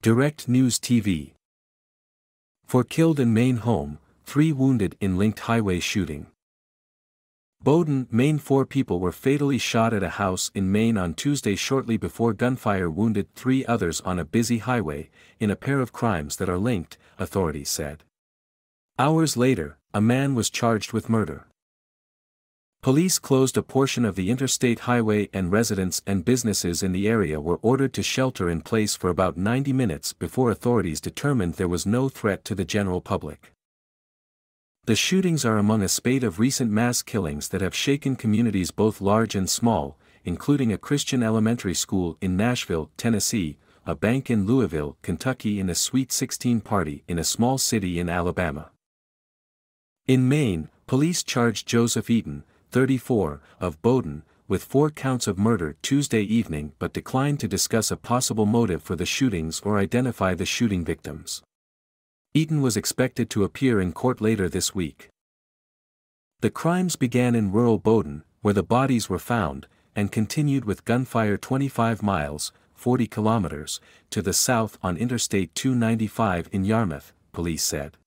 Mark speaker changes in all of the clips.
Speaker 1: Direct News TV. 4 killed in Maine home, 3 wounded in linked highway shooting. Bowdoin, Maine. 4 people were fatally shot at a house in Maine on Tuesday shortly before gunfire wounded 3 others on a busy highway, in a pair of crimes that are linked, authorities said. Hours later, a man was charged with murder. Police closed a portion of the interstate highway and residents and businesses in the area were ordered to shelter in place for about 90 minutes before authorities determined there was no threat to the general public. The shootings are among a spate of recent mass killings that have shaken communities both large and small, including a Christian elementary school in Nashville, Tennessee, a bank in Louisville, Kentucky, and a Sweet 16 party in a small city in Alabama. In Maine, police charged Joseph Eaton, 34, of Bowdoin, with 4 counts of murder Tuesday evening but declined to discuss a possible motive for the shootings or identify the shooting victims. Eaton was expected to appear in court later this week. The crimes began in rural Bowdoin, where the bodies were found, and continued with gunfire 25 miles, 40 kilometers, to the south on Interstate 295 in Yarmouth, police said.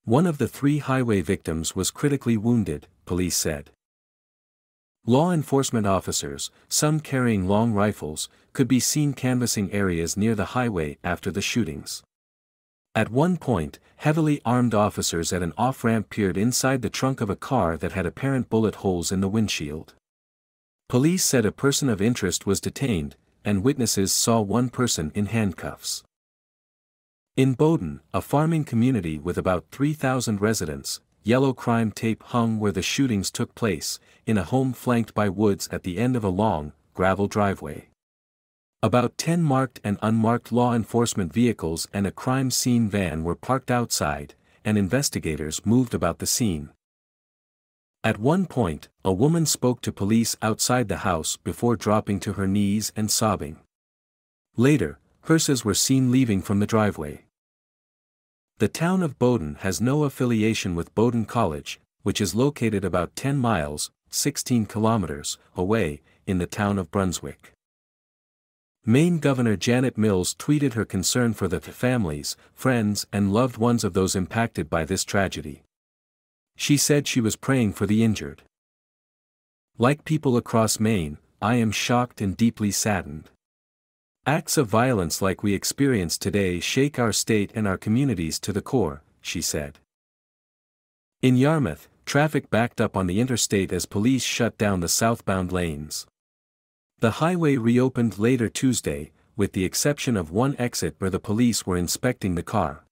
Speaker 1: One of the 3 highway victims was critically wounded, police said. Law enforcement officers, some carrying long rifles, could be seen canvassing areas near the highway after the shootings. At one point, heavily armed officers at an off-ramp peered inside the trunk of a car that had apparent bullet holes in the windshield. Police said a person of interest was detained, and witnesses saw one person in handcuffs. In Bowdoin, a farming community with about 3,000 residents, yellow crime tape hung where the shootings took place, in a home flanked by woods at the end of a long, gravel driveway. About 10 marked and unmarked law enforcement vehicles and a crime scene van were parked outside, and investigators moved about the scene. At one point, a woman spoke to police outside the house before dropping to her knees and sobbing. Later, hearses were seen leaving from the driveway. The town of Bowdoin has no affiliation with Bowdoin College, which is located about 10 miles, 16 kilometers, away, in the town of Brunswick. Maine Governor Janet Mills tweeted her concern for the families, friends, and loved ones of those impacted by this tragedy. She said she was praying for the injured. Like people across Maine, I am shocked and deeply saddened. Acts of violence like we experience today shake our state and our communities to the core, she said. In Yarmouth, traffic backed up on the interstate as police shut down the southbound lanes. The highway reopened later Tuesday, with the exception of one exit where the police were inspecting the car.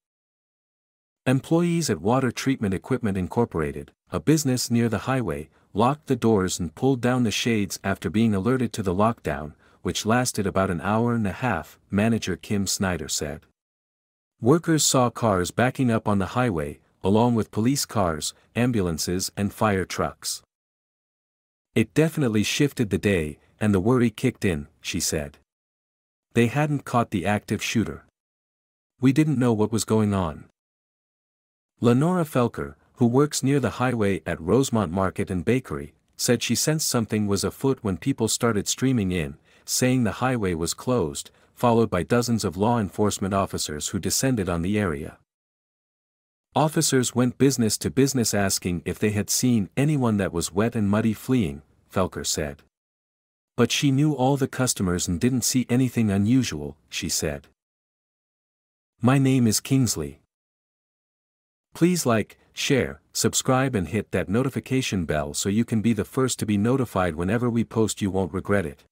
Speaker 1: Employees at Water Treatment Equipment Incorporated, a business near the highway, locked the doors and pulled down the shades after being alerted to the lockdown, which lasted about an hour and a half, manager Kim Snyder said. Workers saw cars backing up on the highway, along with police cars, ambulances, and fire trucks. It definitely shifted the day, and the worry kicked in, she said. They hadn't caught the active shooter. We didn't know what was going on. Lenora Felker, who works near the highway at Rosemont Market and Bakery, said she sensed something was afoot when people started streaming in, saying the highway was closed, followed by dozens of law enforcement officers who descended on the area. Officers went business to business asking if they had seen anyone that was wet and muddy fleeing, Felker said. But she knew all the customers and didn't see anything unusual, she said. My name is Kingsley. Please like, share, subscribe and hit that notification bell so you can be the first to be notified whenever we post. You won't regret it.